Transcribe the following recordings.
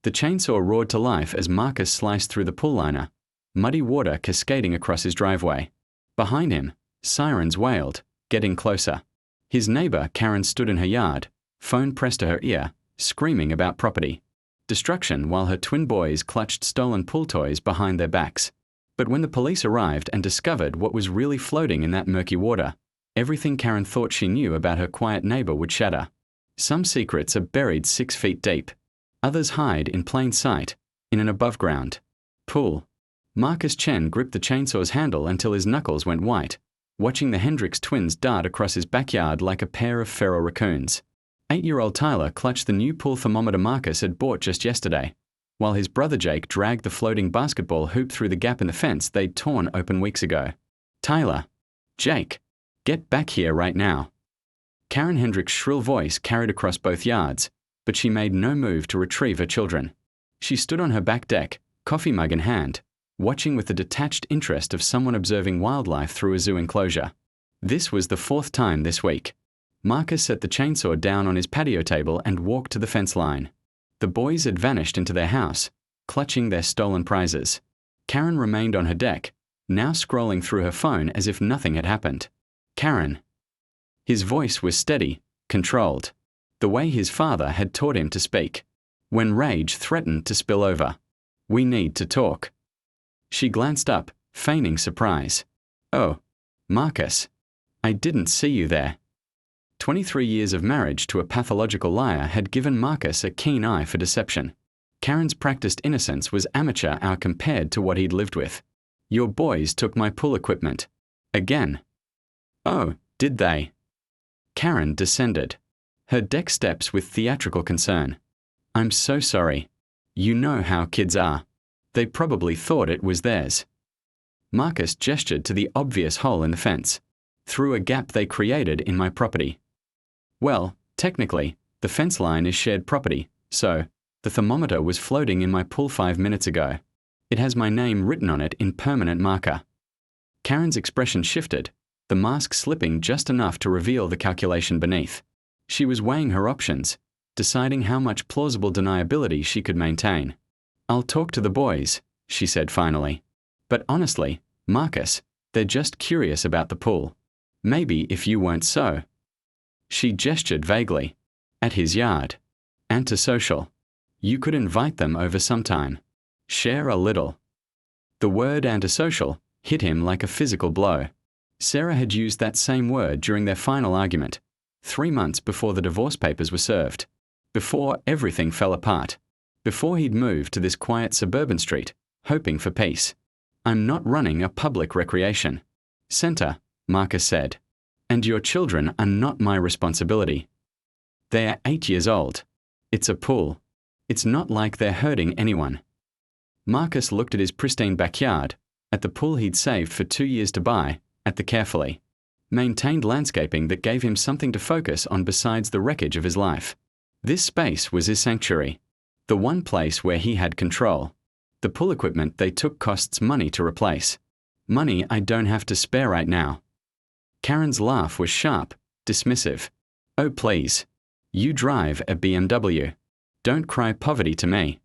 The chainsaw roared to life as Marcus sliced through the pool liner, muddy water cascading across his driveway. Behind him, sirens wailed, getting closer. His neighbor, Karen, stood in her yard, phone pressed to her ear, screaming about property destruction while her twin boys clutched stolen pool toys behind their backs. But when the police arrived and discovered what was really floating in that murky water, everything Karen thought she knew about her quiet neighbor would shatter. Some secrets are buried 6 feet deep. Others hide in plain sight, in an above-ground pool. Marcus Chen gripped the chainsaw's handle until his knuckles went white, watching the Hendricks twins dart across his backyard like a pair of feral raccoons. 8-year-old Tyler clutched the new pool thermometer Marcus had bought just yesterday, while his brother Jake dragged the floating basketball hoop through the gap in the fence they'd torn open weeks ago. Tyler, Jake, get back here right now. Karen Hendricks' shrill voice carried across both yards, but she made no move to retrieve her children. She stood on her back deck, coffee mug in hand, watching with the detached interest of someone observing wildlife through a zoo enclosure. This was the 4th time this week. Marcus set the chainsaw down on his patio table and walked to the fence line. The boys had vanished into their house, clutching their stolen prizes. Karen remained on her deck, now scrolling through her phone as if nothing had happened. Karen. His voice was steady, controlled, the way his father had taught him to speak. When rage threatened to spill over. We need to talk. She glanced up, feigning surprise. Oh, Marcus. I didn't see you there. 23 years of marriage to a pathological liar had given Marcus a keen eye for deception. Karen's practiced innocence was amateur hour compared to what he'd lived with. Your boys took my pool equipment. Again. Oh, did they? Karen descended, her deck steps with theatrical concern. I'm so sorry. You know how kids are. They probably thought it was theirs. Marcus gestured to the obvious hole in the fence, through a gap they created in my property. Well, technically, the fence line is shared property, so the thermometer was floating in my pool 5 minutes ago. It has my name written on it in permanent marker. Karen's expression shifted, the mask slipping just enough to reveal the calculation beneath. She was weighing her options, deciding how much plausible deniability she could maintain. I'll talk to the boys, she said finally. But honestly, Marcus, they're just curious about the pool. Maybe if you weren't so. She gestured vaguely. At his yard. Antisocial. You could invite them over sometime. Share a little. The word antisocial hit him like a physical blow. Sarah had used that same word during their final argument, 3 months before the divorce papers were served. Before everything fell apart. Before he'd moved to this quiet suburban street, hoping for peace. I'm not running a public recreation center, Marcus said. And your children are not my responsibility. They are 8 years old. It's a pool. It's not like they're hurting anyone. Marcus looked at his pristine backyard, at the pool he'd saved for 2 years to buy, at the carefully maintained landscaping that gave him something to focus on besides the wreckage of his life. This space was his sanctuary, the one place where he had control. The pool equipment they took costs money to replace. Money I don't have to spare right now. Karen's laugh was sharp, dismissive. Oh please. You drive a BMW. Don't cry poverty to me.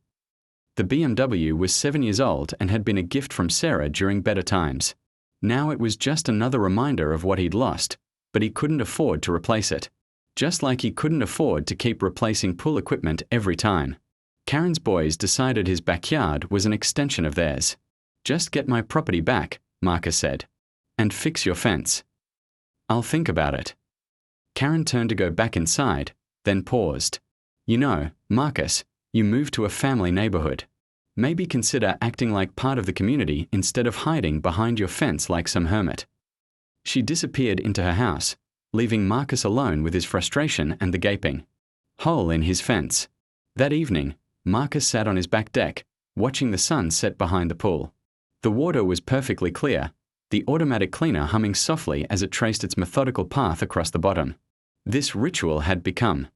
The BMW was 7 years old and had been a gift from Sarah during better times. Now it was just another reminder of what he'd lost, but he couldn't afford to replace it. Just like he couldn't afford to keep replacing pool equipment every time. Karen's boys decided his backyard was an extension of theirs. Just get my property back, Marcus said. And fix your fence. I'll think about it. Karen turned to go back inside, then paused. You know, Marcus, you moved to a family neighborhood. Maybe consider acting like part of the community instead of hiding behind your fence like some hermit. She disappeared into her house, leaving Marcus alone with his frustration and the gaping hole in his fence. That evening, Marcus sat on his back deck, watching the sun set behind the pool. The water was perfectly clear, the automatic cleaner humming softly as it traced its methodical path across the bottom. This ritual had become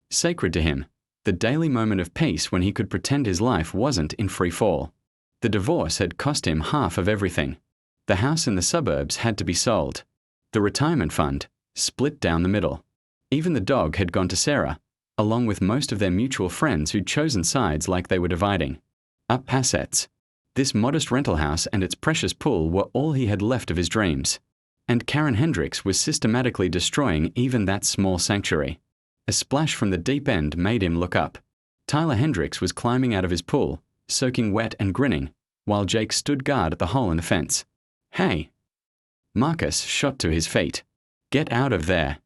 sacred to him, the daily moment of peace when he could pretend his life wasn't in free fall. The divorce had cost him half of everything. The house in the suburbs had to be sold. The retirement fund, split down the middle. Even the dog had gone to Sarah, along with most of their mutual friends who'd chosen sides like they were dividing up assets. This modest rental house and its precious pool were all he had left of his dreams. And Karen Hendricks was systematically destroying even that small sanctuary. A splash from the deep end made him look up. Tyler Hendricks was climbing out of his pool, soaking wet and grinning, while Jake stood guard at the hole in the fence. "Hey!" Marcus shot to his feet. "Get out of there!"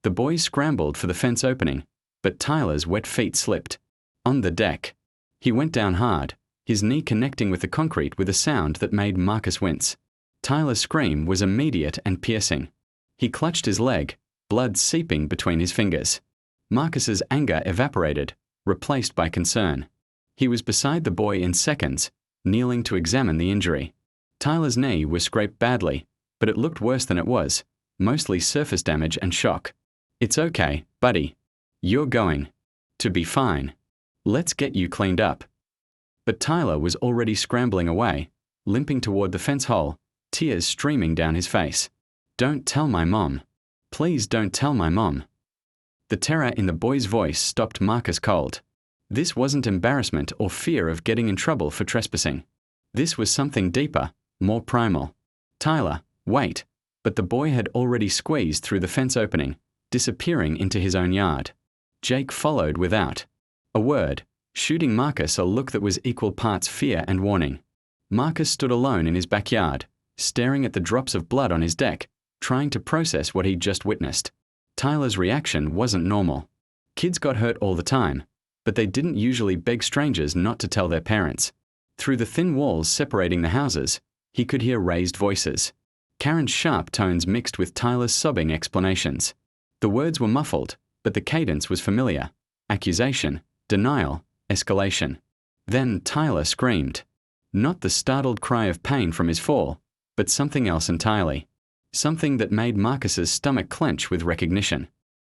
The boys scrambled for the fence opening, but Tyler's wet feet slipped. On the deck. He went down hard, his knee connecting with the concrete with a sound that made Marcus wince. Tyler's scream was immediate and piercing. He clutched his leg, blood seeping between his fingers. Marcus's anger evaporated, replaced by concern. He was beside the boy in seconds, kneeling to examine the injury. Tyler's knee was scraped badly, but it looked worse than it was, mostly surface damage and shock. "It's okay, buddy. You're going to be fine. Let's get you cleaned up." But Tyler was already scrambling away, limping toward the fence hole, tears streaming down his face. "Don't tell my mom. Please don't tell my mom." The terror in the boy's voice stopped Marcus cold. This wasn't embarrassment or fear of getting in trouble for trespassing. This was something deeper, more primal. "Tyler, wait." But the boy had already squeezed through the fence opening, disappearing into his own yard. Jake followed without a word, shooting Marcus a look that was equal parts fear and warning. Marcus stood alone in his backyard, staring at the drops of blood on his deck, trying to process what he'd just witnessed. Tyler's reaction wasn't normal. Kids got hurt all the time, but they didn't usually beg strangers not to tell their parents. Through the thin walls separating the houses, he could hear raised voices. Karen's sharp tones mixed with Tyler's sobbing explanations. The words were muffled, but the cadence was familiar. Accusation, denial, escalation. Then Tyler screamed. Not the startled cry of pain from his fall, but something else entirely. Something that made Marcus's stomach clench with recognition.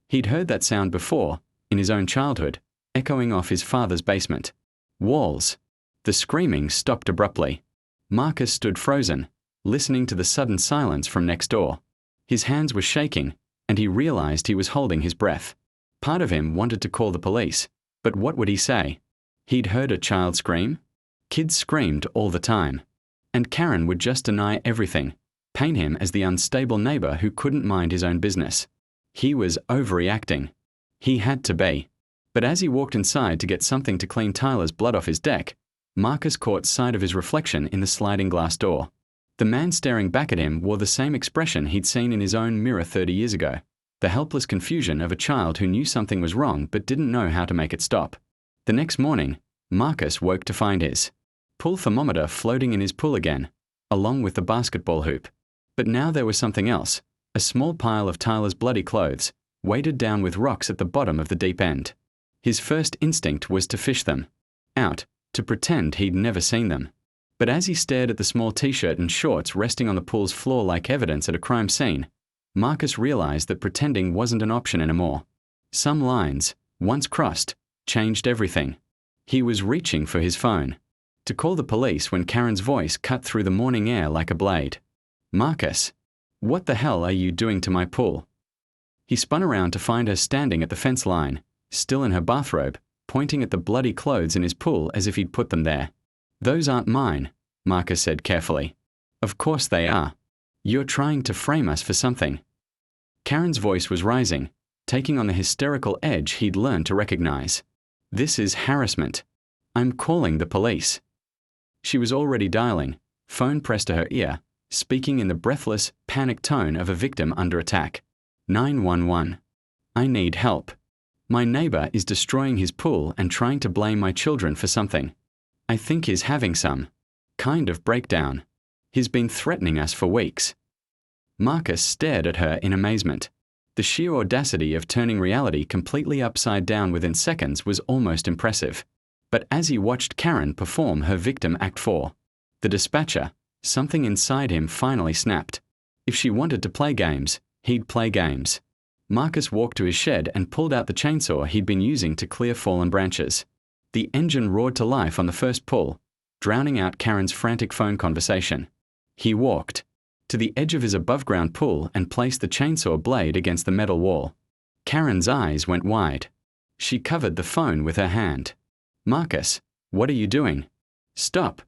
He'd heard that sound before, in his own childhood, echoing off his father's basement. Walls. The screaming stopped abruptly. Marcus stood frozen, listening to the sudden silence from next door. His hands were shaking, and he realized he was holding his breath. Part of him wanted to call the police, but what would he say? He'd heard a child scream? Kids screamed all the time. And Karen would just deny everything, paint him as the unstable neighbor who couldn't mind his own business. He was overreacting. He had to be. But as he walked inside to get something to clean Tyler's blood off his deck, Marcus caught sight of his reflection in the sliding glass door. The man staring back at him wore the same expression he'd seen in his own mirror 30 years ago, the helpless confusion of a child who knew something was wrong but didn't know how to make it stop. The next morning, Marcus woke to find his pool thermometer floating in his pool again, along with the basketball hoop. But now there was something else, a small pile of Tyler's bloody clothes, weighted down with rocks at the bottom of the deep end. His first instinct was to fish them out, to pretend he'd never seen them. But as he stared at the small t-shirt and shorts resting on the pool's floor like evidence at a crime scene, Marcus realized that pretending wasn't an option anymore. Some lines, once crossed, changed everything. He was reaching for his phone to call the police when Karen's voice cut through the morning air like a blade. "Marcus, what the hell are you doing to my pool?" He spun around to find her standing at the fence line, still in her bathrobe, pointing at the bloody clothes in his pool as if he'd put them there. "Those aren't mine," Marcus said carefully. "Of course they are. You're trying to frame us for something." Karen's voice was rising, taking on the hysterical edge he'd learned to recognize. "This is harassment. I'm calling the police." She was already dialing, phone pressed to her ear, speaking in the breathless, panicked tone of a victim under attack. 911. "I need help. My neighbor is destroying his pool and trying to blame my children for something. I think he's having some kind of breakdown. He's been threatening us for weeks." Marcus stared at her in amazement. The sheer audacity of turning reality completely upside down within seconds was almost impressive. But as he watched Karen perform her victim act 4, the dispatcher, something inside him finally snapped. If she wanted to play games, he'd play games. Marcus walked to his shed and pulled out the chainsaw he'd been using to clear fallen branches. The engine roared to life on the first pull, drowning out Karen's frantic phone conversation. He walked to the edge of his above-ground pool and placed the chainsaw blade against the metal wall. Karen's eyes went wide. She covered the phone with her hand. Marcus, what are you doing? Stop.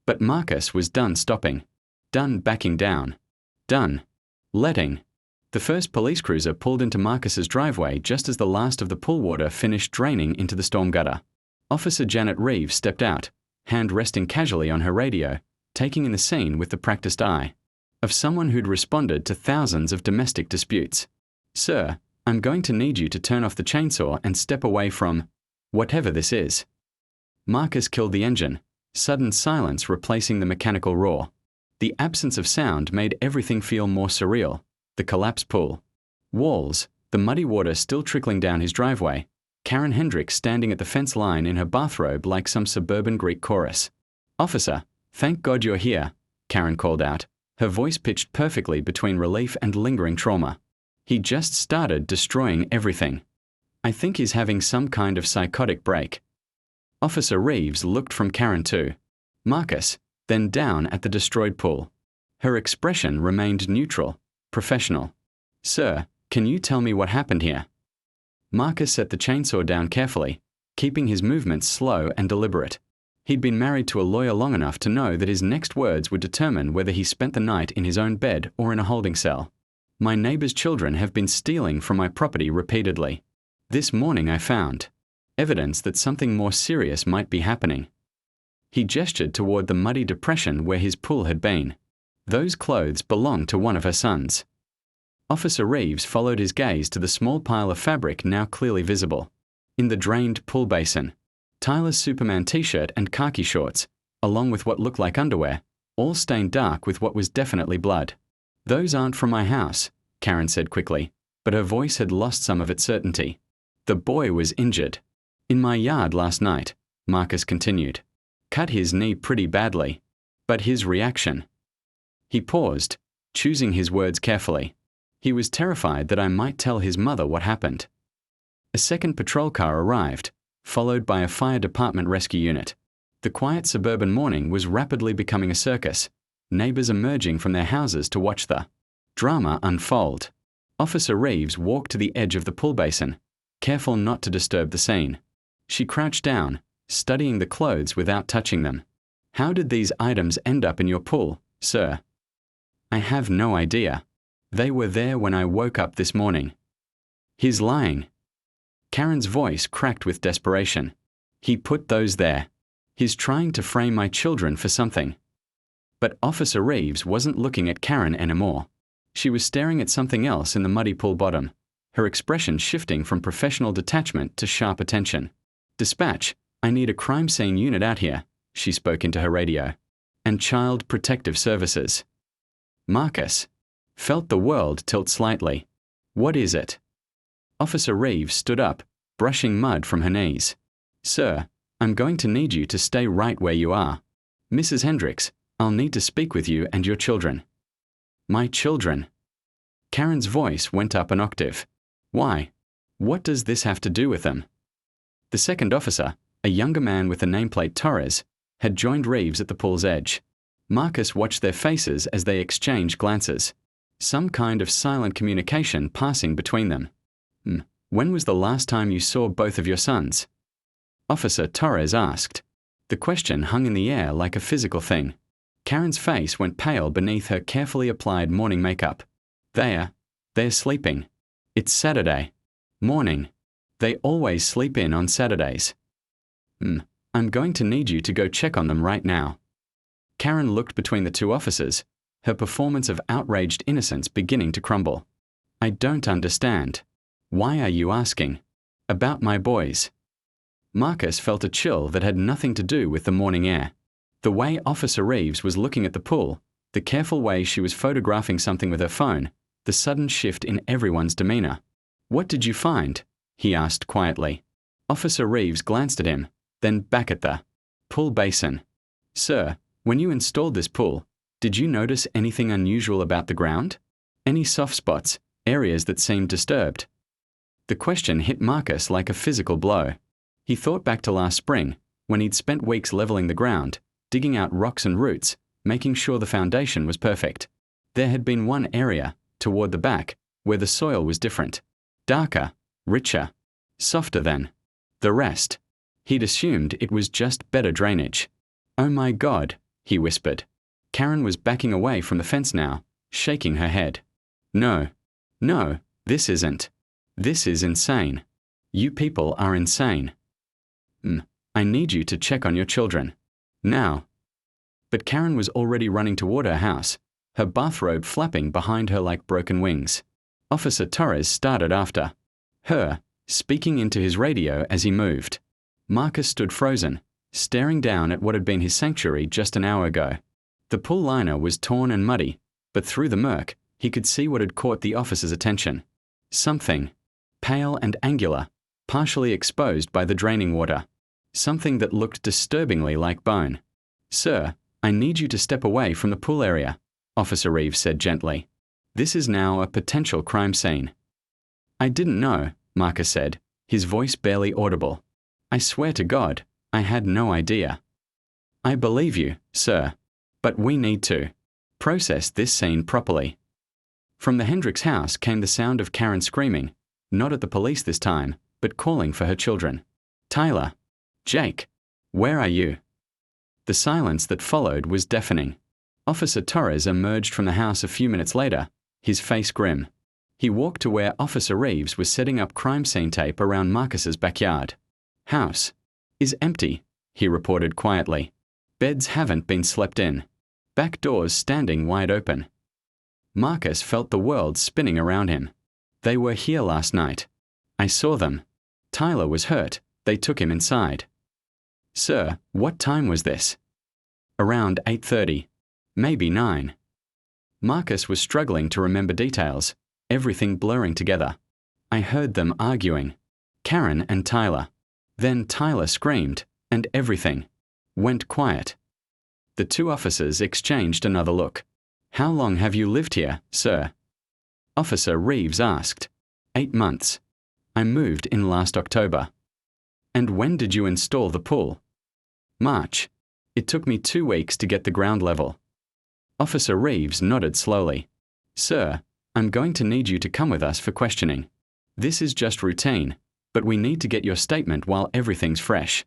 But Marcus was done stopping. Done backing down. Done letting. The first police cruiser pulled into Marcus's driveway just as the last of the pool water finished draining into the storm gutter. Officer Janet Reeves stepped out, hand resting casually on her radio, taking in the scene with the practiced eye of someone who'd responded to thousands of domestic disputes. Sir, I'm going to need you to turn off the chainsaw and step away from whatever this is. Marcus killed the engine, sudden silence replacing the mechanical roar. The absence of sound made everything feel more surreal. The collapsed pool. Walls, the muddy water still trickling down his driveway. Karen Hendricks standing at the fence line in her bathrobe like some suburban Greek chorus. Officer, thank God you're here, Karen called out, her voice pitched perfectly between relief and lingering trauma. He just started destroying everything. I think he's having some kind of psychotic break. Officer Reeves looked from Karen to Marcus, then down at the destroyed pool. Her expression remained neutral, professional. Sir, can you tell me what happened here? Marcus set the chainsaw down carefully, keeping his movements slow and deliberate. He'd been married to a lawyer long enough to know that his next words would determine whether he spent the night in his own bed or in a holding cell. My neighbor's children have been stealing from my property repeatedly. This morning I found evidence that something more serious might be happening. He gestured toward the muddy depression where his pool had been. Those clothes belonged to one of her sons. Officer Reeves followed his gaze to the small pile of fabric now clearly visible. In the drained pool basin, Tyler's Superman t-shirt and khaki shorts, along with what looked like underwear, all stained dark with what was definitely blood. Those aren't from my house, Karen said quickly, but her voice had lost some of its certainty. The boy was injured. In my yard last night, Marcus continued. Cut his knee pretty badly. But his reaction. He paused, choosing his words carefully. He was terrified that I might tell his mother what happened. A second patrol car arrived, followed by a fire department rescue unit. The quiet suburban morning was rapidly becoming a circus, neighbors emerging from their houses to watch the drama unfold. Officer Reeves walked to the edge of the pool basin, careful not to disturb the scene. She crouched down, studying the clothes without touching them. How did these items end up in your pool, sir? I have no idea. They were there when I woke up this morning. He's lying. Karen's voice cracked with desperation. He put those there. He's trying to frame my children for something. But Officer Reeves wasn't looking at Karen anymore. She was staring at something else in the muddy pool bottom, her expression shifting from professional detachment to sharp attention. Dispatch, I need a crime scene unit out here, she spoke into her radio. And Child Protective Services. Marcus felt the world tilt slightly. What is it? Officer Reeves stood up, brushing mud from her knees. Sir, I'm going to need you to stay right where you are. Mrs. Hendricks, I'll need to speak with you and your children. My children. Karen's voice went up an octave. Why? What does this have to do with them? The second officer, a younger man with the nameplate Torres, had joined Reeves at the pool's edge. Marcus watched their faces as they exchanged glances. Some kind of silent communication passing between them. When was the last time you saw both of your sons? Officer Torres asked. The question hung in the air like a physical thing. Karen's face went pale beneath her carefully applied morning makeup. They're sleeping. It's Saturday morning. They always sleep in on Saturdays. I'm going to need you to go check on them right now. Karen looked between the two officers, her performance of outraged innocence beginning to crumble. I don't understand. Why are you asking? About my boys. Marcus felt a chill that had nothing to do with the morning air. The way Officer Reeves was looking at the pool, the careful way she was photographing something with her phone, the sudden shift in everyone's demeanor. What did you find? He asked quietly. Officer Reeves glanced at him, then back at the pool basin. Sir, when you installed this pool, did you notice anything unusual about the ground? Any soft spots, areas that seemed disturbed? The question hit Marcus like a physical blow. He thought back to last spring, when he'd spent weeks leveling the ground, digging out rocks and roots, making sure the foundation was perfect. There had been one area, toward the back, where the soil was different. Darker, richer. Softer than the rest. He'd assumed it was just better drainage. "Oh my God," he whispered. Karen was backing away from the fence now, shaking her head. "No. No, this isn't. This is insane. You people are insane. I need you to check on your children. Now." But Karen was already running toward her house, her bathrobe flapping behind her like broken wings. Officer Torres started after her, speaking into his radio as he moved. Marcus stood frozen, staring down at what had been his sanctuary just an hour ago. The pool liner was torn and muddy, but through the murk, he could see what had caught the officer's attention. Something, pale and angular, partially exposed by the draining water. Something that looked disturbingly like bone. "Sir, I need you to step away from the pool area," Officer Reeves said gently. "This is now a potential crime scene." "I didn't know," Marcus said, his voice barely audible. "I swear to God, I had no idea." "I believe you, sir. But we need to process this scene properly." From the Hendricks house came the sound of Karen screaming, not at the police this time, but calling for her children. "Tyler! Jake! Where are you?" The silence that followed was deafening. Officer Torres emerged from the house a few minutes later, his face grim. He walked to where Officer Reeves was setting up crime scene tape around Marcus's backyard. "House is empty," he reported quietly. "Beds haven't been slept in. Back doors standing wide open." Marcus felt the world spinning around him. "They were here last night. I saw them. Tyler was hurt. They took him inside." "Sir, what time was this?" "Around 8:30. Maybe 9. Marcus was struggling to remember details, everything blurring together. "I heard them arguing. Karen and Tyler. Then Tyler screamed, and everything went quiet." The two officers exchanged another look. "How long have you lived here, sir?" Officer Reeves asked. 8 months. I moved in last October." "And when did you install the pool?" "March. It took me 2 weeks to get the ground level." Officer Reeves nodded slowly. "Sir, I'm going to need you to come with us for questioning. This is just routine, but we need to get your statement while everything's fresh."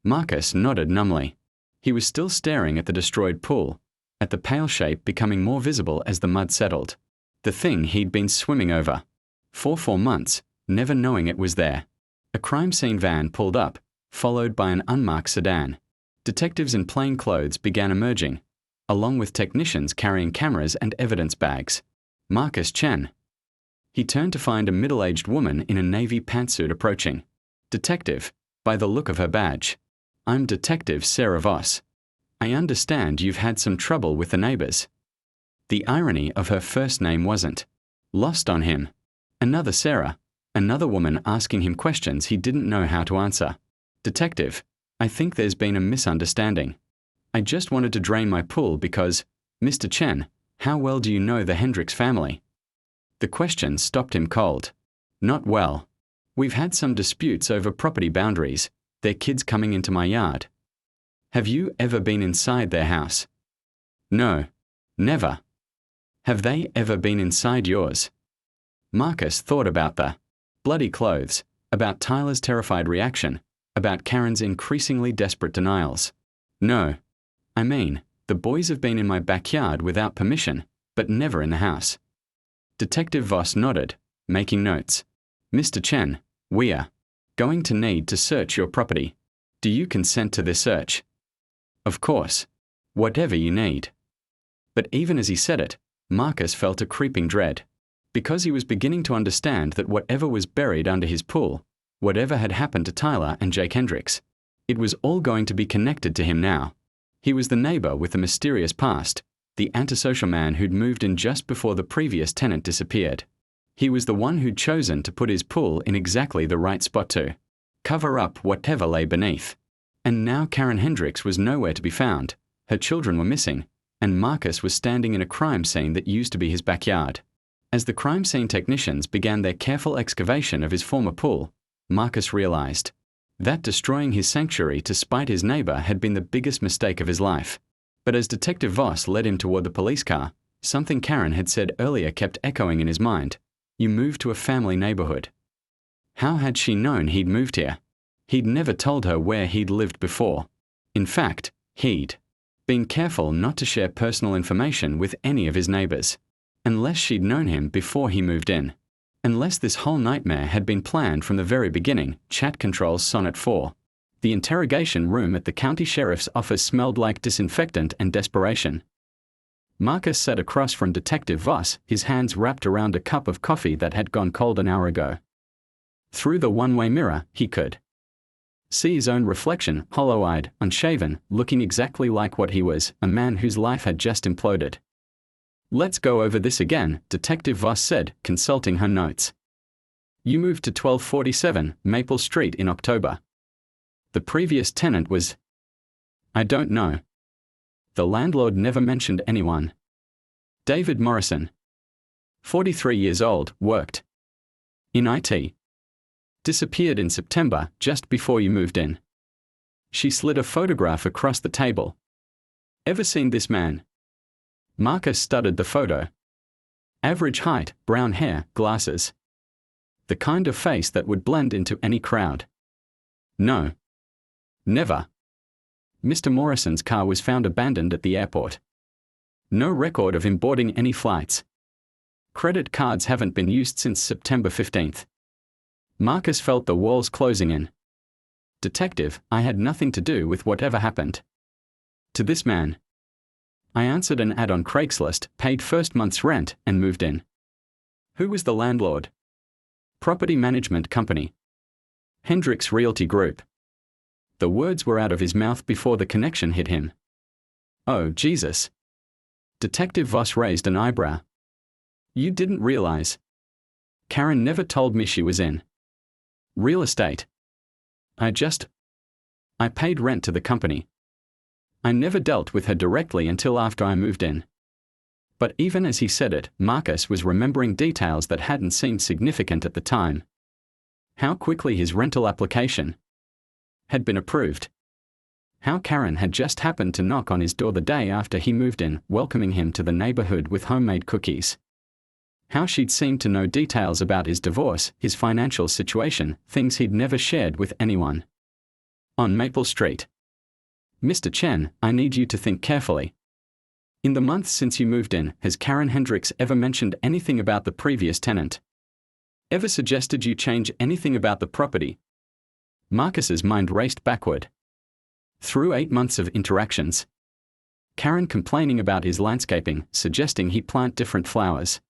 Marcus nodded numbly. He was still staring at the destroyed pool, at the pale shape becoming more visible as the mud settled. The thing he'd been swimming over. For 4 months, never knowing it was there. A crime scene van pulled up, followed by an unmarked sedan. Detectives in plain clothes began emerging, along with technicians carrying cameras and evidence bags. Marcus Chen. He turned to find a middle-aged woman in a navy pantsuit approaching. "Detective, by the look of her badge. I'm Detective Sarah Voss. I understand you've had some trouble with the neighbors." The irony of her first name wasn't lost on him. Another Sarah, another woman asking him questions he didn't know how to answer. "Detective, I think there's been a misunderstanding. I just wanted to drain my pool because, Mr. Chen, how well do you know the Hendricks family?" The question stopped him cold. "Not well. We've had some disputes over property boundaries, their kids coming into my yard." "Have you ever been inside their house?" "No. Never." "Have they ever been inside yours?" Marcus thought about the bloody clothes, about Tyler's terrified reaction, about Karen's increasingly desperate denials. "No. I mean, the boys have been in my backyard without permission, but never in the house." Detective Voss nodded, making notes. "Mr. Chen, we're going to need to search your property. Do you consent to this search?" "Of course. Whatever you need." But even as he said it, Marcus felt a creeping dread. Because he was beginning to understand that whatever was buried under his pool, whatever had happened to Tyler and Jake Hendricks, it was all going to be connected to him now. He was the neighbor with the mysterious past, the antisocial man who'd moved in just before the previous tenant disappeared. He was the one who'd chosen to put his pool in exactly the right spot to cover up whatever lay beneath. And now Karen Hendricks was nowhere to be found, her children were missing, and Marcus was standing in a crime scene that used to be his backyard. As the crime scene technicians began their careful excavation of his former pool, Marcus realized that destroying his sanctuary to spite his neighbor had been the biggest mistake of his life. But as Detective Voss led him toward the police car, something Karen had said earlier kept echoing in his mind. "You moved to a family neighborhood." How had she known he'd moved here? He'd never told her where he'd lived before. In fact, he'd been careful not to share personal information with any of his neighbors. Unless she'd known him before he moved in. Unless this whole nightmare had been planned from the very beginning. Chat controls Sonnet 4. The interrogation room at the county sheriff's office smelled like disinfectant and desperation. Marcus sat across from Detective Voss, his hands wrapped around a cup of coffee that had gone cold an hour ago. Through the one-way mirror, he could see his own reflection, hollow-eyed, unshaven, looking exactly like what he was, a man whose life had just imploded. "Let's go over this again," Detective Voss said, consulting her notes. "You moved to 1247 Maple Street in October. The previous tenant was—" "I don't know. The landlord never mentioned anyone." "David Morrison. 43 years old, worked in IT. Disappeared in September, just before you moved in." She slid a photograph across the table. "Ever seen this man?" Marcus studied the photo. Average height, brown hair, glasses. The kind of face that would blend into any crowd. "No. Never." Mr. Morrison's car was found abandoned at the airport. No record of him boarding any flights. Credit cards haven't been used since September 15th. Marcus felt the walls closing in. "Detective, I had nothing to do with whatever happened to this man. I answered an ad on Craigslist, paid first month's rent, and moved in." "Who was the landlord?" "Property management company. Hendricks Realty Group." The words were out of his mouth before the connection hit him. "Oh, Jesus." Detective Voss raised an eyebrow. "You didn't realize?" "Karen never told me she was in real estate. I paid rent to the company. I never dealt with her directly until after I moved in." But even as he said it, Marcus was remembering details that hadn't seemed significant at the time. How quickly his rental application had been approved. How Karen had just happened to knock on his door the day after he moved in, welcoming him to the neighborhood with homemade cookies. How she'd seemed to know details about his divorce, his financial situation, things he'd never shared with anyone. On Maple Street. "Mr. Chen, I need you to think carefully. In the months since you moved in, has Karen Hendricks ever mentioned anything about the previous tenant? Ever suggested you change anything about the property?" Marcus's mind raced backward. Through 8 months of interactions. Karen complaining about his landscaping, suggesting he plant different flowers.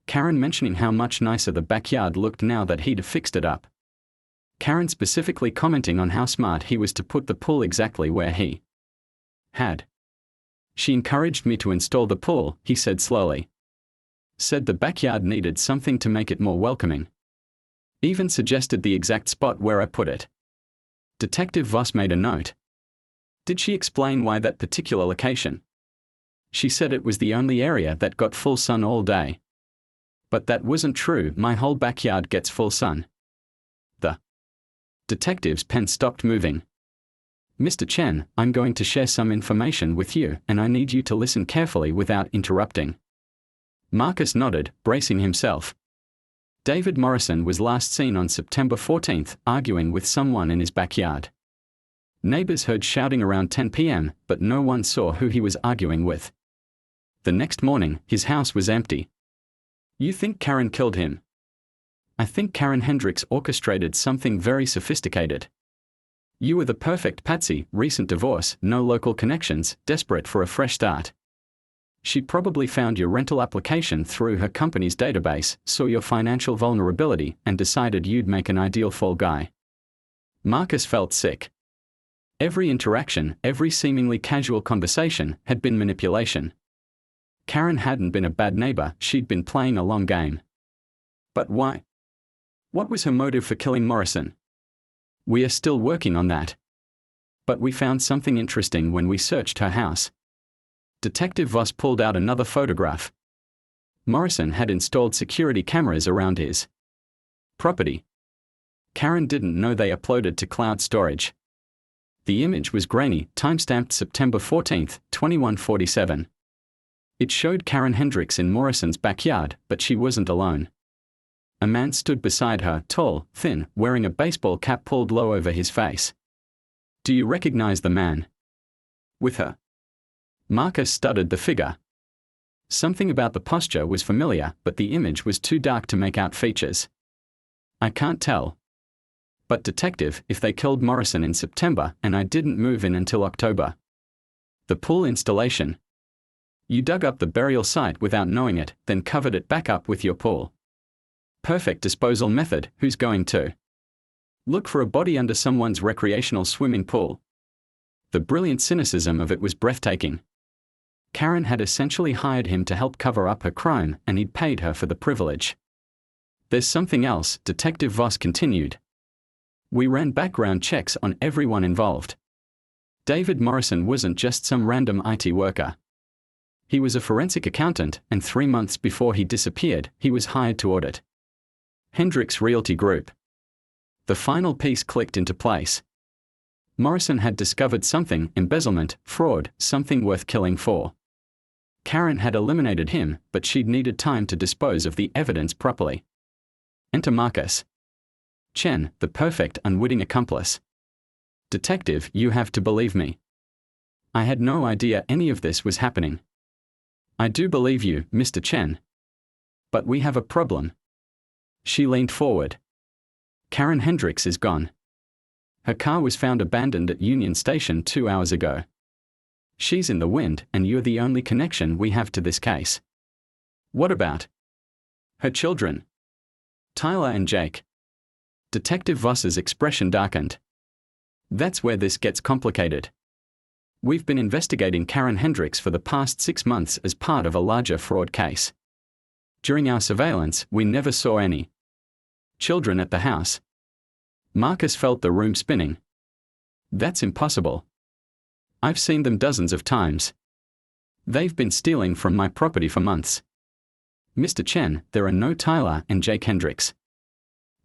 Karen mentioning how much nicer the backyard looked now that he'd fixed it up. Karen specifically commenting on how smart he was to put the pool exactly where he had. "She encouraged me to install the pool," he said slowly. "Said the backyard needed something to make it more welcoming. Even suggested the exact spot where I put it." Detective Voss made a note. "Did she explain why that particular location?" "She said it was the only area that got full sun all day." "But that wasn't true, my whole backyard gets full sun." The detective's pen stopped moving. "Mr. Chen, I'm going to share some information with you, and I need you to listen carefully without interrupting." Marcus nodded, bracing himself. David Morrison was last seen on September 14th, arguing with someone in his backyard. Neighbors heard shouting around 10 p.m., but no one saw who he was arguing with. The next morning, his house was empty. "You think Karen killed him?" "I think Karen Hendricks orchestrated something very sophisticated. You were the perfect patsy, recent divorce, no local connections, desperate for a fresh start. She probably found your rental application through her company's database, saw your financial vulnerability, and decided you'd make an ideal fall guy." Marcus felt sick. Every interaction, every seemingly casual conversation, had been manipulation. Karen hadn't been a bad neighbor, she'd been playing a long game. But why? What was her motive for killing Morrison? "We are still working on that. But we found something interesting when we searched her house." Detective Voss pulled out another photograph. Morrison had installed security cameras around his property. Karen didn't know they uploaded to cloud storage. The image was grainy, timestamped September 14th, 2147. It showed Karen Hendricks in Morrison's backyard, but she wasn't alone. A man stood beside her, tall, thin, wearing a baseball cap pulled low over his face. Do you recognize the man? With her. Marcus studied the figure. Something about the posture was familiar, but the image was too dark to make out features. I can't tell. But detective, if they killed Morrison in September and I didn't move in until October. The pool installation. You dug up the burial site without knowing it, then covered it back up with your pool. Perfect disposal method. Who's going to look for a body under someone's recreational swimming pool? The brilliant cynicism of it was breathtaking. Karen had essentially hired him to help cover up her crime, and he'd paid her for the privilege. There's something else, Detective Voss continued. We ran background checks on everyone involved. David Morrison wasn't just some random IT worker. He was a forensic accountant, and 3 months before he disappeared, he was hired to audit Hendricks Realty Group. The final piece clicked into place. Morrison had discovered something, embezzlement, fraud, something worth killing for. Karen had eliminated him, but she'd needed time to dispose of the evidence properly. Enter Marcus Chen, the perfect unwitting accomplice. Detective, you have to believe me. I had no idea any of this was happening. I do believe you, Mr. Chen. But we have a problem. She leaned forward. Karen Hendricks is gone. Her car was found abandoned at Union Station 2 hours ago. She's in the wind, and you're the only connection we have to this case. What about her children? Tyler and Jake. Detective Voss's expression darkened. That's where this gets complicated. We've been investigating Karen Hendricks for the past 6 months as part of a larger fraud case. During our surveillance, we never saw any children at the house. Marcus felt the room spinning. That's impossible. I've seen them dozens of times. They've been stealing from my property for months. Mr. Chen, there are no Tyler and Jake Hendricks.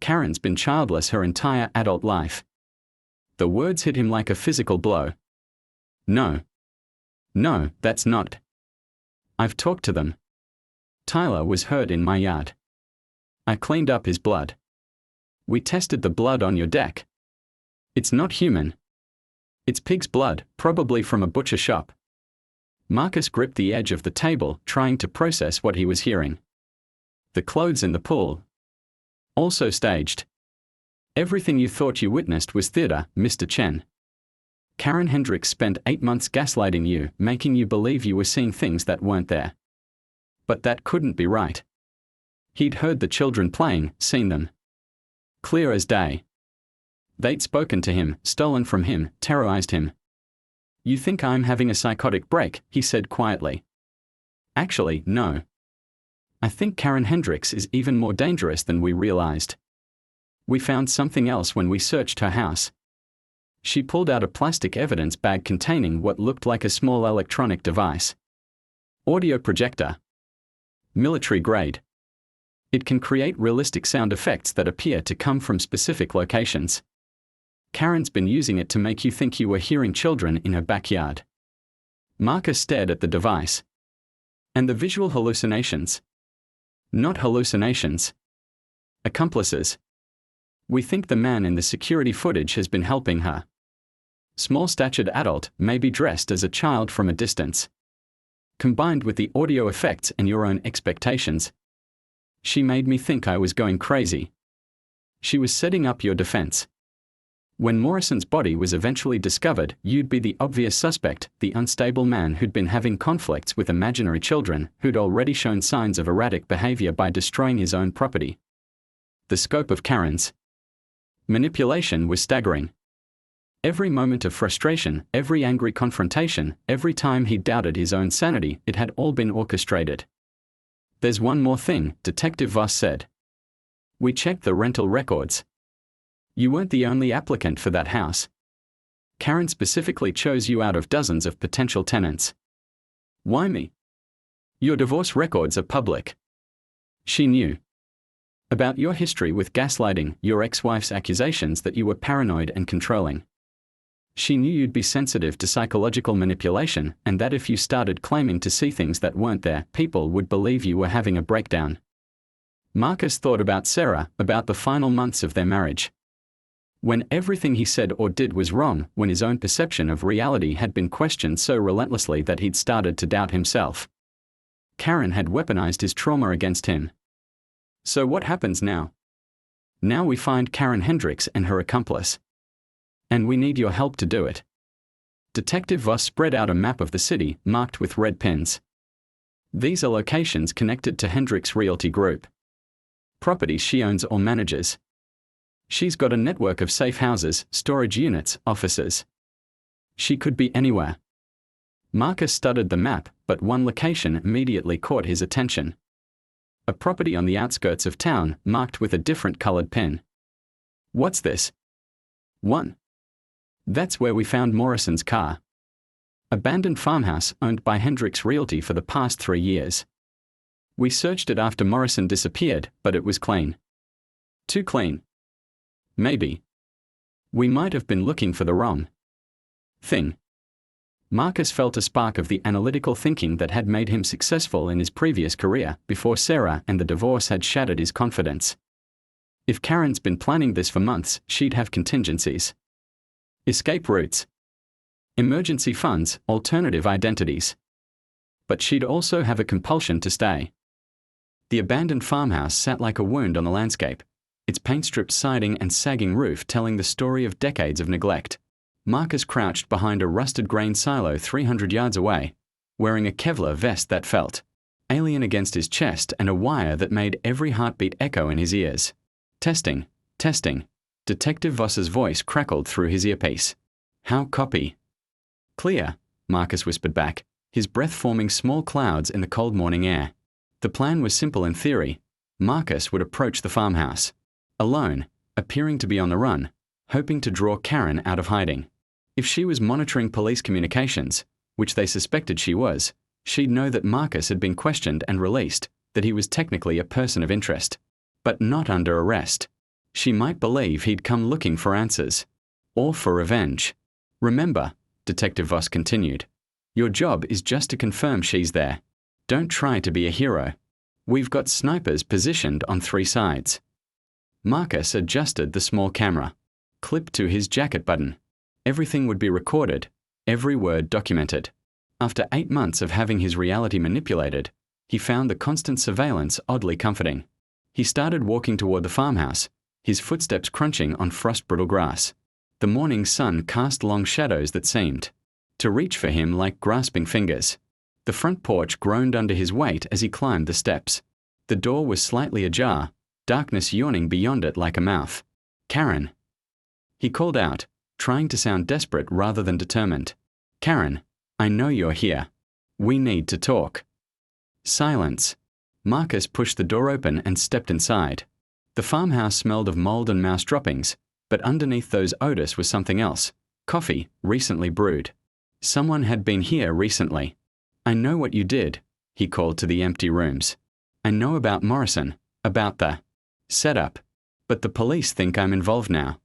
Karen's been childless her entire adult life. The words hit him like a physical blow. No. No, that's not. I've talked to them. Tyler was hurt in my yard. I cleaned up his blood. We tested the blood on your deck. It's not human. It's pig's blood, probably from a butcher shop. Marcus gripped the edge of the table, trying to process what he was hearing. The clothes in the pool. Also staged. Everything you thought you witnessed was theater, Mr. Chen. Karen Hendricks spent 8 months gaslighting you, making you believe you were seeing things that weren't there. But that couldn't be right. He'd heard the children playing, seen them. Clear as day. They'd spoken to him, stolen from him, terrorized him. You think I'm having a psychotic break, he said quietly. Actually, no. I think Karen Hendricks is even more dangerous than we realized. We found something else when we searched her house. She pulled out a plastic evidence bag containing what looked like a small electronic device. Audio projector. Military grade. It can create realistic sound effects that appear to come from specific locations. Karen's been using it to make you think you were hearing children in her backyard. Marcus stared at the device. And the visual hallucinations? Not hallucinations. Accomplices. We think the man in the security footage has been helping her. Small-statured adult, maybe dressed as a child from a distance. Combined with the audio effects and your own expectations. She made me think I was going crazy. She was setting up your defense. When Morrison's body was eventually discovered, you'd be the obvious suspect, the unstable man who'd been having conflicts with imaginary children, who'd already shown signs of erratic behavior by destroying his own property. The scope of Karen's manipulation was staggering. Every moment of frustration, every angry confrontation, every time he doubted his own sanity, it had all been orchestrated. There's one more thing, Detective Voss said. We checked the rental records. You weren't the only applicant for that house. Karen specifically chose you out of dozens of potential tenants. Why me? Your divorce records are public. She knew about your history with gaslighting, your ex-wife's accusations that you were paranoid and controlling. She knew you'd be sensitive to psychological manipulation, and that if you started claiming to see things that weren't there, people would believe you were having a breakdown. Marcus thought about Sarah, about the final months of their marriage. When everything he said or did was wrong, when his own perception of reality had been questioned so relentlessly that he'd started to doubt himself. Karen had weaponized his trauma against him. So what happens now? Now we find Karen Hendricks and her accomplice. And we need your help to do it. Detective Voss spread out a map of the city, marked with red pins. These are locations connected to Hendricks Realty Group. Properties she owns or manages. She's got a network of safe houses, storage units, offices. She could be anywhere. Marcus studied the map, but one location immediately caught his attention. A property on the outskirts of town, marked with a different colored pin. What's this? 1. That's where we found Morrison's car. Abandoned farmhouse owned by Hendricks Realty for the past 3 years. We searched it after Morrison disappeared, but it was clean. Too clean. Maybe. We might have been looking for the wrong thing. Marcus felt a spark of the analytical thinking that had made him successful in his previous career before Sarah and the divorce had shattered his confidence. If Karen's been planning this for months, she'd have contingencies. Escape routes. Emergency funds, alternative identities. But she'd also have a compulsion to stay. The abandoned farmhouse sat like a wound on the landscape, its paint-stripped siding and sagging roof telling the story of decades of neglect. Marcus crouched behind a rusted grain silo 300 yards away, wearing a Kevlar vest that felt alien against his chest and a wire that made every heartbeat echo in his ears. Testing, testing. Detective Voss's voice crackled through his earpiece. How copy? Clear, Marcus whispered back, his breath forming small clouds in the cold morning air. The plan was simple in theory. Marcus would approach the farmhouse. Alone, appearing to be on the run, hoping to draw Karen out of hiding. If she was monitoring police communications, which they suspected she was, she'd know that Marcus had been questioned and released, that he was technically a person of interest. But not under arrest. She might believe he'd come looking for answers. Or for revenge. Remember, Detective Voss continued, your job is just to confirm she's there. Don't try to be a hero. We've got snipers positioned on 3 sides. Marcus adjusted the small camera, clipped to his jacket button. Everything would be recorded, every word documented. After 8 months of having his reality manipulated, he found the constant surveillance oddly comforting. He started walking toward the farmhouse, his footsteps crunching on frost-brittle grass. The morning sun cast long shadows that seemed to reach for him like grasping fingers. The front porch groaned under his weight as he climbed the steps. The door was slightly ajar, darkness yawning beyond it like a mouth. Karen. He called out, trying to sound desperate rather than determined. Karen, I know you're here. We need to talk. Silence. Marcus pushed the door open and stepped inside. The farmhouse smelled of mold and mouse droppings, but underneath those odors was something else. Coffee, recently brewed. Someone had been here recently. I know what you did, he called to the empty rooms. I know about Morrison, about the setup. But the police think I'm involved now.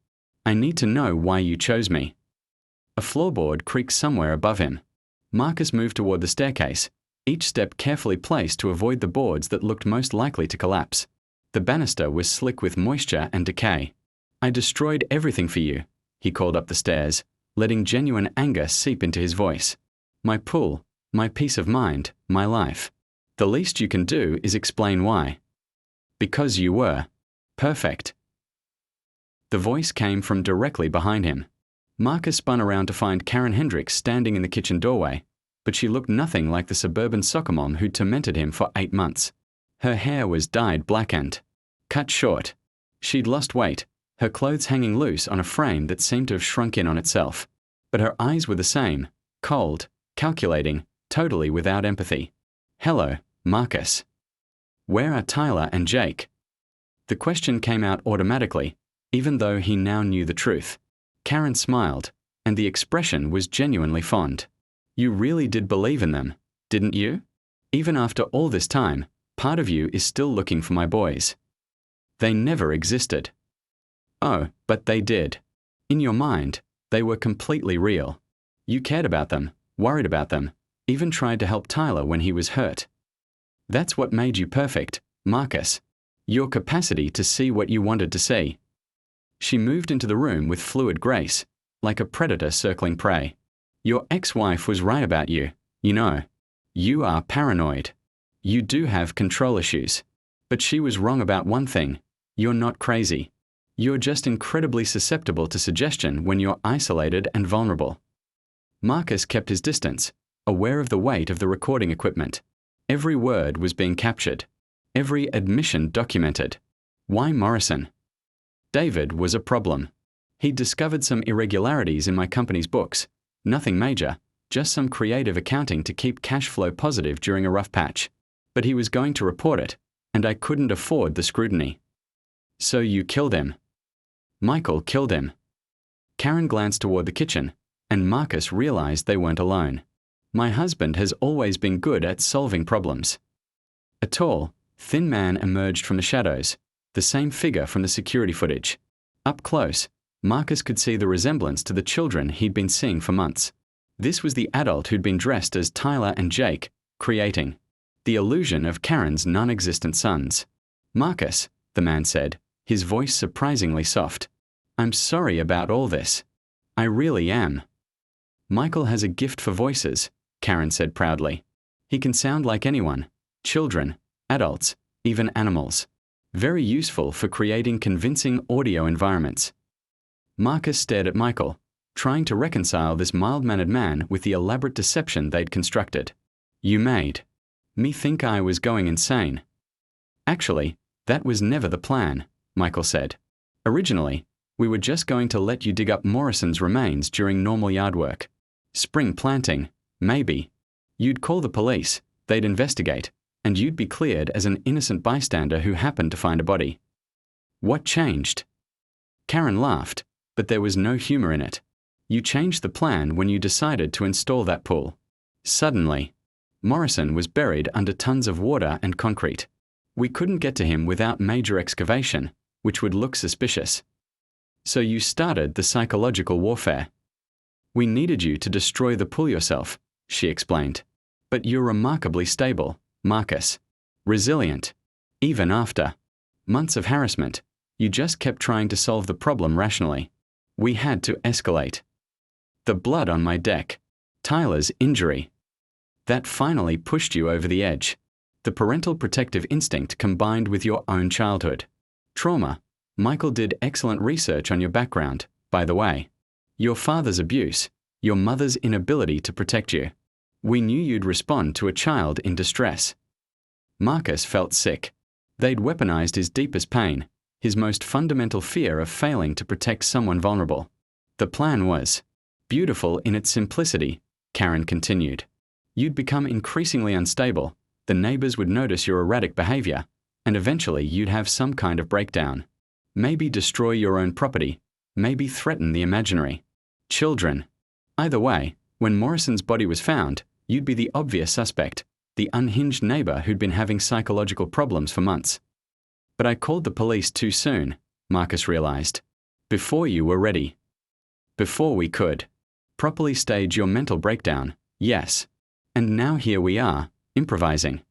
I need to know why you chose me. A floorboard creaked somewhere above him. Marcus moved toward the staircase, each step carefully placed to avoid the boards that looked most likely to collapse. The banister was slick with moisture and decay. I destroyed everything for you, he called up the stairs, letting genuine anger seep into his voice. My pool, my peace of mind, my life. The least you can do is explain why. Because you were perfect. The voice came from directly behind him. Marcus spun around to find Karen Hendricks standing in the kitchen doorway, but she looked nothing like the suburban soccer mom who'd tormented him for 8 months. Her hair was dyed black and cut short. She'd lost weight, her clothes hanging loose on a frame that seemed to have shrunk in on itself. But her eyes were the same, cold, calculating, totally without empathy. Hello, Marcus. Where are Tyler and Jake? The question came out automatically, even though he now knew the truth. Karen smiled, and the expression was genuinely fond. You really did believe in them, didn't you? Even after all this time, part of you is still looking for my boys. They never existed. Oh, but they did. In your mind, they were completely real. You cared about them, worried about them, even tried to help Tyler when he was hurt. That's what made you perfect, Marcus. Your capacity to see what you wanted to see. She moved into the room with fluid grace, like a predator circling prey. Your ex-wife was right about you, you know. You are paranoid. You do have control issues. But she was wrong about one thing. You're not crazy. You're just incredibly susceptible to suggestion when you're isolated and vulnerable. Marcus kept his distance, aware of the weight of the recording equipment. Every word was being captured. Every admission documented. Why Morrison? David was a problem. He'd discovered some irregularities in my company's books. Nothing major, just some creative accounting to keep cash flow positive during a rough patch. But he was going to report it, and I couldn't afford the scrutiny. So you killed him. Michael killed him. Karen glanced toward the kitchen, and Marcus realized they weren't alone. My husband has always been good at solving problems. A tall, thin man emerged from the shadows, the same figure from the security footage. Up close, Marcus could see the resemblance to the children he'd been seeing for months. This was the adult who'd been dressed as Tyler and Jake, creating the illusion of Karen's non-existent sons. Marcus, the man said, his voice surprisingly soft. I'm sorry about all this. I really am. Michael has a gift for voices, Karen said proudly. He can sound like anyone, children, adults, even animals. Very useful for creating convincing audio environments. Marcus stared at Michael, trying to reconcile this mild-mannered man with the elaborate deception they'd constructed. You made me think I was going insane. Actually, that was never the plan, Michael said. Originally, we were just going to let you dig up Morrison's remains during normal yard work. Spring planting, maybe. You'd call the police, they'd investigate, and you'd be cleared as an innocent bystander who happened to find a body. What changed? Karen laughed, but there was no humor in it. You changed the plan when you decided to install that pool. Suddenly, Morrison was buried under tons of water and concrete. We couldn't get to him without major excavation, which would look suspicious. So you started the psychological warfare. We needed you to destroy the pool yourself, she explained. But you're remarkably stable, Marcus. Resilient. Even after months of harassment, you just kept trying to solve the problem rationally. We had to escalate. The blood on my deck. Tyler's injury. That finally pushed you over the edge. The parental protective instinct combined with your own childhood. Trauma. Michael did excellent research on your background, by the way. Your father's abuse, your mother's inability to protect you. We knew you'd respond to a child in distress. Marcus felt sick. They'd weaponized his deepest pain, his most fundamental fear of failing to protect someone vulnerable. The plan was beautiful in its simplicity, Karen continued. You'd become increasingly unstable, the neighbors would notice your erratic behavior, and eventually you'd have some kind of breakdown. Maybe destroy your own property, maybe threaten the imaginary. Children. Either way, when Morrison's body was found, you'd be the obvious suspect, the unhinged neighbor who'd been having psychological problems for months. But I called the police too soon, Marcus realized. Before you were ready. Before we could properly stage your mental breakdown, yes. And now here we are, improvising.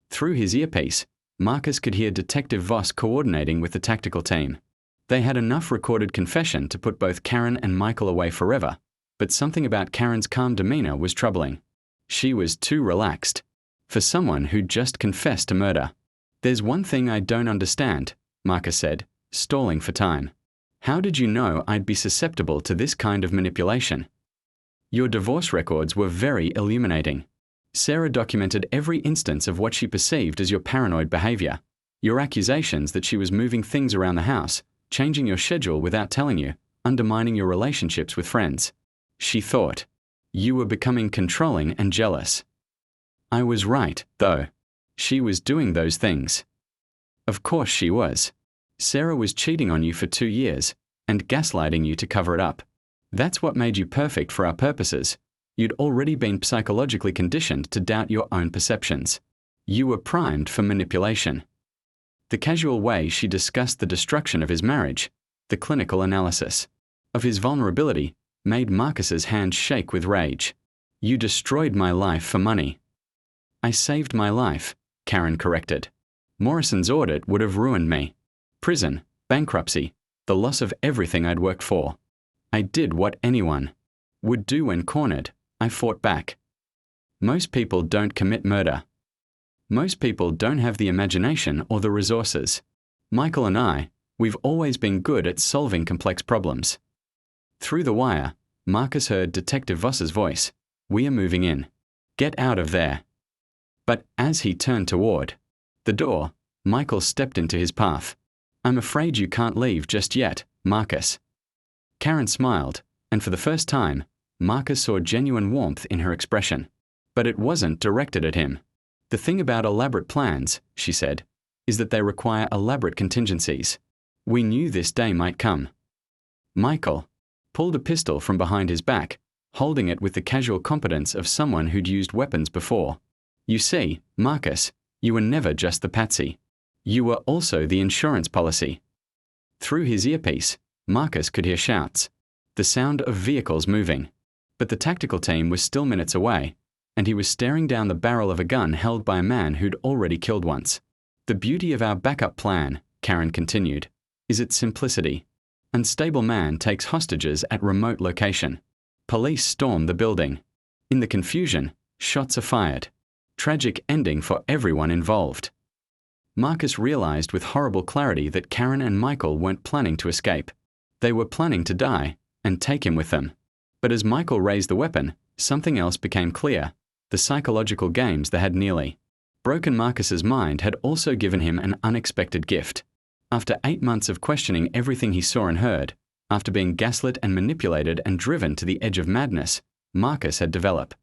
Through his earpiece, Marcus could hear Detective Voss coordinating with the tactical team. They had enough recorded confession to put both Karen and Michael away forever, but something about Karen's calm demeanor was troubling. She was too relaxed. For someone who'd just confessed to murder. There's one thing I don't understand, Marcus said, stalling for time. How did you know I'd be susceptible to this kind of manipulation? Your divorce records were very illuminating. Sarah documented every instance of what she perceived as your paranoid behavior. Your accusations that she was moving things around the house, changing your schedule without telling you, undermining your relationships with friends. She thought you were becoming controlling and jealous. I was right, though. She was doing those things. Of course she was. Sarah was cheating on you for 2 years and gaslighting you to cover it up. That's what made you perfect for our purposes. You'd already been psychologically conditioned to doubt your own perceptions. You were primed for manipulation. The casual way she discussed the destruction of his marriage, the clinical analysis of his vulnerability, made Marcus's hands shake with rage. You destroyed my life for money. I saved my life, Karen corrected. Morrison's audit would have ruined me. Prison, bankruptcy, the loss of everything I'd worked for. I did what anyone would do when cornered. I fought back. Most people don't commit murder. Most people don't have the imagination or the resources. Michael and I, we've always been good at solving complex problems. Through the wire, Marcus heard Detective Voss's voice. We are moving in. Get out of there. But as he turned toward the door, Michael stepped into his path. I'm afraid you can't leave just yet, Marcus. Karen smiled, and for the first time, Marcus saw genuine warmth in her expression. But it wasn't directed at him. The thing about elaborate plans, she said, is that they require elaborate contingencies. We knew this day might come. Michael pulled a pistol from behind his back, holding it with the casual competence of someone who'd used weapons before. You see, Marcus, you were never just the patsy. You were also the insurance policy. Through his earpiece, Marcus could hear shouts, the sound of vehicles moving. But the tactical team was still minutes away, and he was staring down the barrel of a gun held by a man who'd already killed once. The beauty of our backup plan, Karen continued, is its simplicity. Unstable man takes hostages at remote location. Police storm the building. In the confusion, shots are fired. Tragic ending for everyone involved. Marcus realized with horrible clarity that Karen and Michael weren't planning to escape. They were planning to die and take him with them. But as Michael raised the weapon, something else became clear. The psychological games that had nearly broken Marcus's mind had also given him an unexpected gift. After 8 months of questioning everything he saw and heard, after being gaslit and manipulated and driven to the edge of madness, Marcus had developed